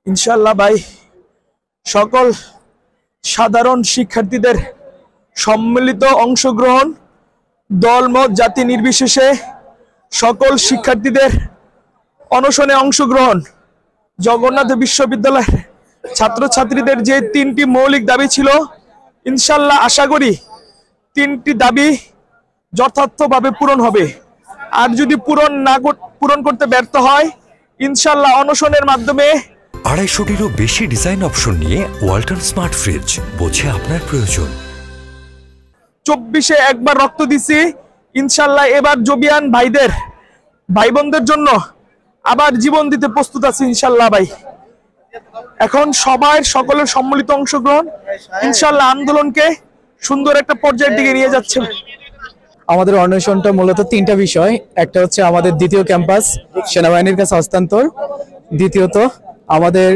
ইনশাআল্লাহ ভাই সকল সাধারণ শিক্ষার্থীদের সম্মিলিত অংশগ্রহণ, দলমত জাতি নির্বিশেষে সকল শিক্ষার্থীদের অনশনে অংশগ্রহণ, জগন্নাথ বিশ্ববিদ্যালয়ের ছাত্রছাত্রীদের যে 3টি মৌলিক দাবি ছিল, ইনশাআল্লাহ আশা করি 3টি দাবি যথার্থভাবে পূরণ হবে। আর যদি পূরণ করতে ব্যর্থ হয়, ইনশাআল্লাহ অনশনের মাধ্যমে 250টিরও বেশি ডিজাইন অপশন নিয়ে ওয়ালটন স্মার্ট ফ্রিজ, বোঝে আপনার প্রয়োজন। 24-এ একবার রক্ত দিছি, ইনশাআল্লাহ এবার জবিয়ান ভাই বোনদের জন্য আবার জীবন দিতে প্রস্তুত আছি ইনশাআল্লাহ ভাই। এখন সকলের সম্মিলিত অংশগ্রহণ ইনশাআল্লাহ আন্দোলনকে সুন্দর একটা পর্যায়ের দিকে নিয়ে যাচ্ছে। আমাদের অন্বেষণটা মূলত 3টা বিষয়। একটা হচ্ছে আমাদের দ্বিতীয় ক্যাম্পাস সেনাবাহিনীর কাছে হস্তান্তর, দ্বিতীয়ত আমাদের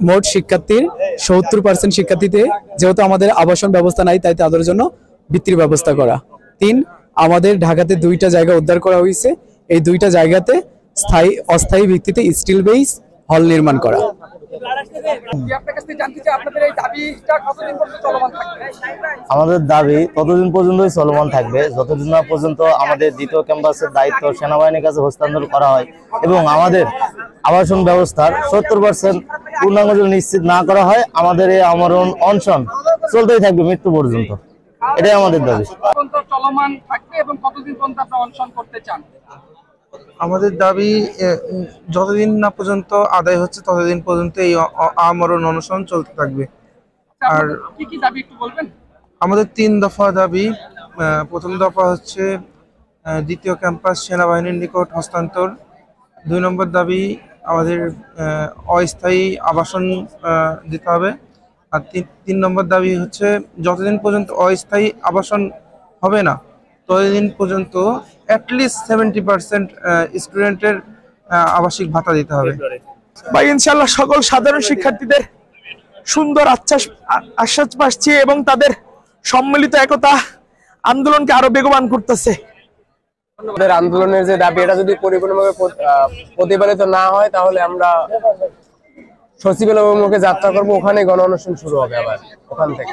মোট শিক্ষার্থীর 70% শিক্ষার্থীতে যেহেতু আমাদের আবাসন ব্যবস্থা নাই, তাই তাদের জন্য বৃত্তির ব্যবস্থা করা। 3, আমাদের ঢাকাতে 2টা জায়গা উদ্ধার করা হয়েছে, এই 2টা জায়গাতে অস্থায়ী ভিত্তিতে স্টিল বেস হল নির্মাণ করা। আমাদের দাবি ততদিন পর্যন্তই চলমান থাকবে যতদিন না পর্যন্ত আমাদের দ্বিতীয় ক্যাম্পাসের দায়িত্ব সেনাবাহিনীর কাছে হস্তান্তর করা হয় এবং আমাদের আবাসন ব্যবস্থার 70% পূর্ণাঙ্গ নিশ্চিত না করা হয়। আমাদের এই আমরণ অনশন চলতেই থাকবে মৃত্যু পর্যন্ত, এটাই আমাদের দাবি। আমাদের দাবি যতদিন না পর্যন্ত আদায় হচ্ছে ততদিন পর্যন্ত এই আমরণ অনশন চলতে থাকবে। আর কি কি দাবি একটু বলবেন? আমাদের 3 দফা দাবি। প্রথম দফা হচ্ছে দ্বিতীয় ক্যাম্পাস সেনাবাহিনীর নিকট হস্তান্তর। 2 নম্বর দাবি আমাদের অস্থায়ী আবাসন দিতে হবে। আর 3 নম্বর দাবি হচ্ছে যতদিন পর্যন্ত অস্থায়ী আবাসন হবে না ততদিন পর্যন্ত অ্যাটলিস্ট 70% স্টুডেন্টের আবাসিক ভাতা দিতে হবে। ভাই ইনশাআল্লাহ সকল সাধারণ শিক্ষার্থীদের সুন্দর আশ্বাস পাচ্ছি এবং তাদের সম্মিলিত একতা আন্দোলনকে আরো বেগবান করতেছে। আমাদের আন্দোলনের যে দাবি, এটা যদি পরিপূর্ণভাবে প্রতিপালিত না হয় তাহলে আমরা সচিবালয় অভিমুখে যাত্রা করবো, ওখানে গণ অনশন শুরু হবে। আবার ওখান থেকে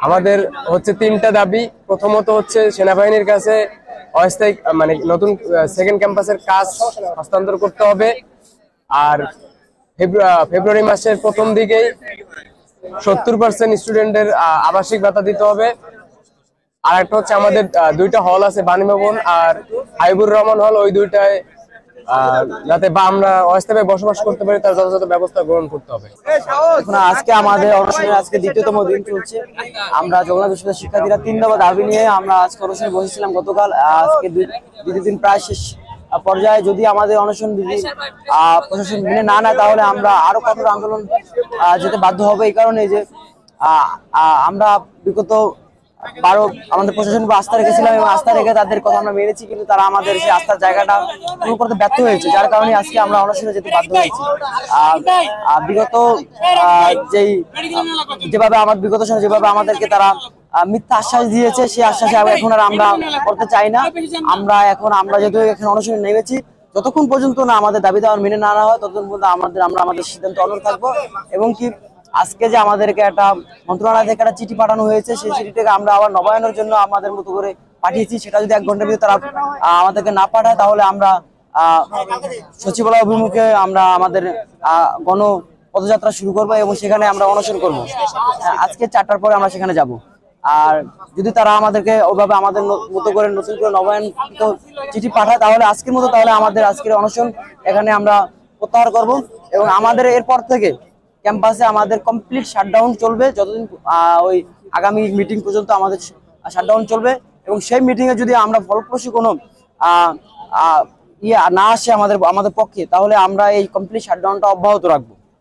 আমাদের হচ্ছে 3টা দাবি। প্রথমত হচ্ছে সেনাবাহিনীর কাছে অস্থায়ী নতুন সেকেন্ড ক্যাম্পাসের কাজ হস্তান্তর করতে হবে। আর ফেব্রুয়ারি মাসের প্রথম দিকেই 70% স্টুডেন্টের আবাসিক ভাতা দিতে হবে। আর একটা হচ্ছে আমাদের 2টা হল আছে, বাণী ভবন আর হাবিবুর রহমান হল, ওই 2টায় যাতে আমরা অস্থায়ী বসবাস করতে পারি তার যথাযথ ব্যবস্থা গ্রহণ করতে হবে। আজকে আমাদের অনশনের আজকে 2য়তম দিন চলছে। আমরা জগন্নাথ বিশ্ববিদ্যালয়ের শিক্ষার্থীরা 3 দফা দাবি নিয়ে আমরা আজকে অনশনে বসেছিলাম গতকাল। আজকে দ্বিতীয় দিন প্রায় শেষ পর্যায়ে। যদি আমাদের অনশন প্রশাসন মেনে না নেয় তাহলে আমরা আরো কঠোর আন্দোলন যেতে বাধ্য হবে। এই কারণে যে আমরা বিগত 12 আমাদের প্রশাসনের উপর আস্থা রেখেছিলাম এবং আস্থা রেখে তাদের কথা আমরা মেনেছি, কিন্তু তারা আমাদের সেই আস্থার জায়গাটা পূরণ করতে ব্যর্থ হয়েছে, যার কারণে আজকে আমরা অনশনে যেতে বাধ্য হয়েছি। বিগত যেভাবে আমাদেরকে তারা মিথ্যা আশ্বাস দিয়েছে, সেই আশ্বাসে এখন আর আমরা করতে চাই না। আমরা যেহেতু এখানে অনশনে নেমেছি, যতক্ষণ পর্যন্ত না আমাদের দাবি দেওয়ার মেনে না হয় ততক্ষণ পর্যন্ত আমরা আমাদের সিদ্ধান্ত অনড় থাকবো। এবং কি আজকে যে আমাদেরকে একটা মন্ত্রণালয় থেকে একটা চিঠি পাঠানো হয়েছে, সেই চিঠিটাকে আমরা আবার নবায়নের জন্য আমাদের মতো করে পাঠিয়েছি। সেটা যদি 1 ঘন্টার ভিতরে তারা আমাদেরকে না পাঠায় তাহলে আমরা সচিবালয় অভিমুখে আমরা আমাদের গণ পদযাত্রা শুরু করবো এবং সেখানে আমরা অনশন করব। আজকে 4টার পরে আমরা সেখানে যাব। আর যদি তারা আমাদেরকে ওইভাবে আমাদের মতো করে নতুন করে নবায়নকৃত চিঠি পাঠায় তাহলে আমাদের আজকের অনশন এখানে আমরা প্রত্যাহার করব। এবং আমাদের এরপর থেকে ক্যাম্পাসে আমাদের কমপ্লিট শাটডাউন চলবে, যতদিন ওই আগামী মিটিং পর্যন্ত আমাদের শাটডাউন চলবে। এবং সেই মিটিংয়ে যদি আমরা ফলপ্রসূ কোনো না আসে আমাদের পক্ষে, তাহলে আমরা এই কমপ্লিট শাটডাউনটা অব্যাহত রাখবো।